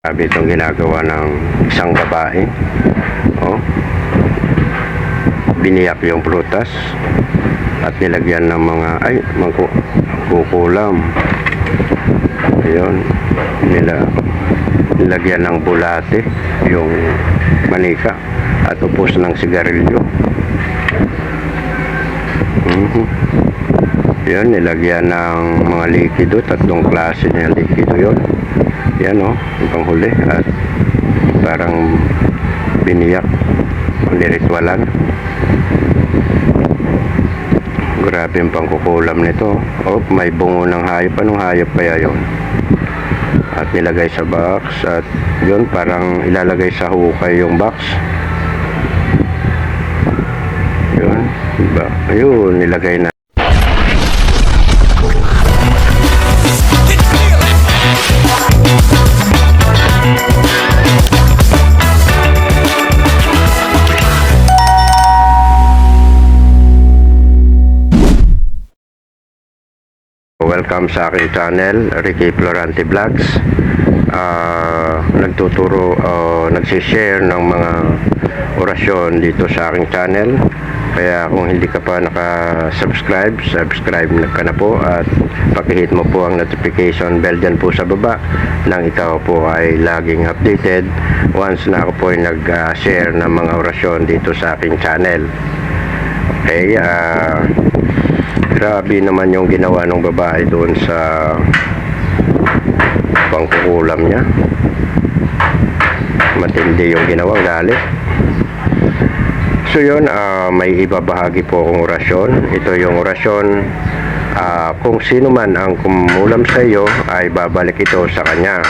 Sabi itong ginagawa ng isang babae. Oh. Biniyak yung prutas at nilagyan ng mga mangkukulam. Ayun. Nilagyan ng bulate yung manika at upos ng sigarilyo. Yun, nilagyan ng mga likido, tatlong klase ng likido yun. Yan o, yung panghuli at parang biniyak o niritwalan. Grabe yung pangkukulam nito. Oh, may bungo ng hayop. Anong hayop kaya yun? At nilagay sa box at yun, parang ilalagay sa hukay yung box. Yun, diba? Ayun, nilagay na. Welcome sa aking channel, Ricky Florante Vlogs. Nagtuturo o nagsishare ng mga orasyon dito sa aking channel. Kaya kung hindi ka pa naka-subscribe, subscribe ka na po at pakihit mo po ang notification bell dyan po sa baba nang ikaw po ay laging updated once na ako po ay nag-share ng mga orasyon dito sa aking channel. Okay, grabe naman yung ginawa ng babae doon sa pangkukulam niya. Matindi yung ginawang galit. So yun, may ibabahagi po akong orasyon. Ito yung orasyon, kung sino man ang kumulam sa iyo ay babalik ito sa kanya.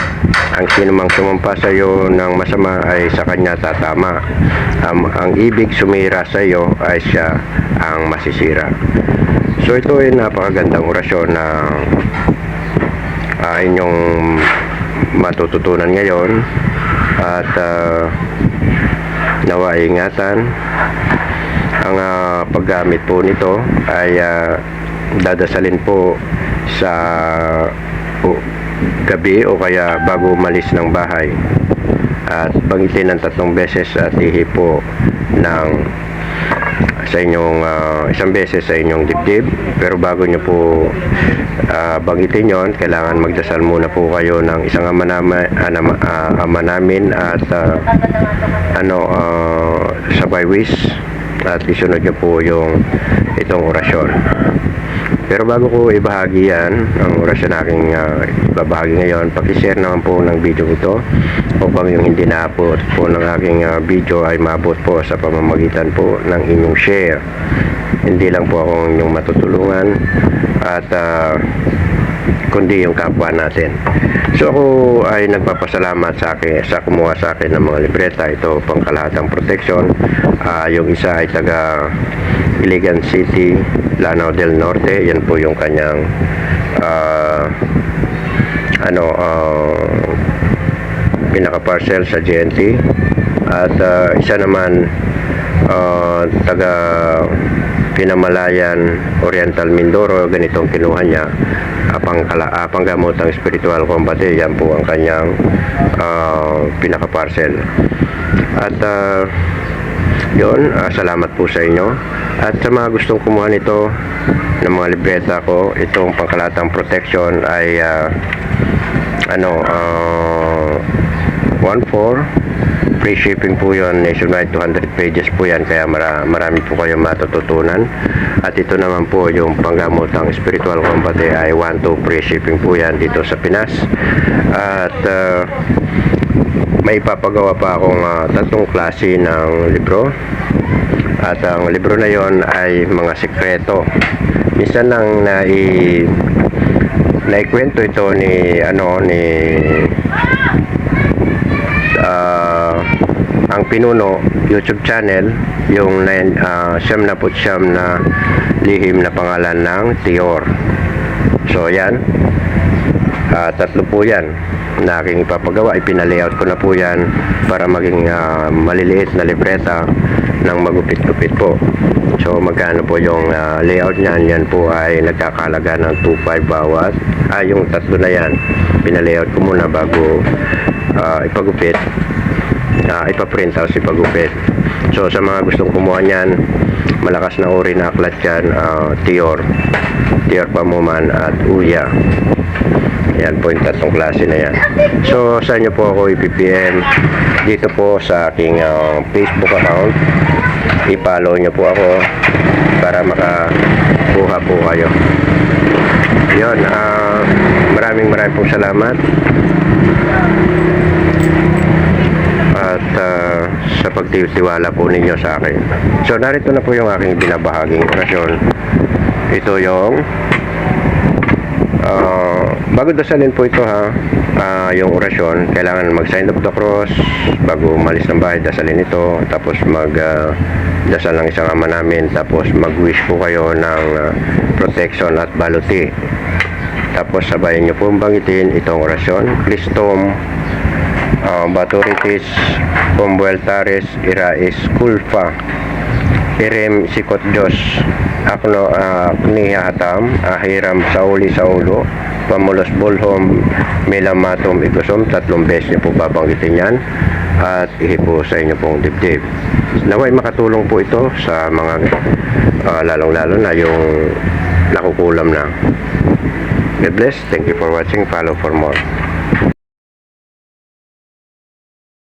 Ang sino mang sumampa sa iyo ng masama ay sa kanya tatama. Ang ibig sumira sa iyo ay siya ang masisira. So ito ay napakagandang orasyon na inyong matututunan ngayon at nawa ingatan. Ang paggamit po nito ay dadasalin po sa gabi o kaya bago umalis ng bahay at bangitin ng 3 beses at ihi po ng sa inyong isang beses sa inyong dibdib. Pero bago nyo po banggitin yon, kailangan magdasal muna po kayo ng isang ama namin at sabay wish at isunod nyo po yung itong orasyon. Pero bago ko ibahagi yan, ang orasyon aking ibabahagi ngayon, pakishare naman po ng video ito upang yung hindi na-upload po ng aking video ay maabot po sa pamamagitan po ng inyong share. Hindi lang po akong inyong matutulungan at kundi yung kapwa natin. So ako ay nagpapasalamat sa kumuha sa akin ng mga libreta. Ito pangkalahatang protection. Yung isa ay taga Iligan City, Lanao del Norte. Yan po yung kanyang pinaka-parcel sa GNT. At isa naman taga Pinamalayan, Oriental Mindoro. Ganitong kinuha niya, panggamotang spiritual combate. Yan po ang kanyang pinaka-parcel. At yun, salamat po sa inyo. At sa mga gustong kumuha nito ng mga libreta ko, itong pangkalatang protection ay 1-4 free shipping po yun, nationwide. 200 pages po yan, kaya marami po kayong matututunan. At ito naman po yung panggamotang spiritual combate ay 1-2 free shipping po yan dito sa Pinas. At may ipapagawa pa akong 3 klase ng libro. At ang libro na yon ay mga sekreto. Minsan nang naikwento ito ni ang pinuno YouTube channel, yung 79 na lihim na pangalan ng Tiyor. So yan, Tatlo po yan na aking ipapagawa. Ipinalayout ko na po yan para maging maliliit na libreta ng magupit-gupit po. So magkano po yung layout niyan? Yan po ay nagkakalaga ng 2.5 bawat. Yung tatlo na yan, pinalayout ko muna bago ipagupit. Ipaprint tapos ipagupit. So sa mga gustong kumuha niyan, malakas na uri na aklat yan, Tior Pamuman at Uya. Yan po yung tatlong klase na yan. So sa inyo po ako i-PPM dito po sa aking Facebook account. I-follow nyo po ako para makakuha po kayo. Yun, maraming pong salamat. At sa pagtitiwala po ninyo sa akin. So narito na po yung aking binabahaging orasyon. Ito yung bago dasalin po ito yung orasyon, kailangan mag-sign of the cross bago umalis ng bahay. Dasalin ito, tapos dasal ng isang ama namin, tapos mag-wish po kayo ng protection at baluti. Tapos sabayan nyo po banggitin itong orasyon: Christum Baturitis Pombueltares Irais Culpa Irem Sikot Diyos Akno Aknihatam Ahiram Sauli Saulo Pamulos Bulhom Milamatum Igusum. 3 beses niyo po babanggitin yan at ihipo sa inyo pong dibdib. Naway makatulong po ito sa mga lalong-lalo na yung nakukulam na. God bless. Thank you for watching. Follow for more.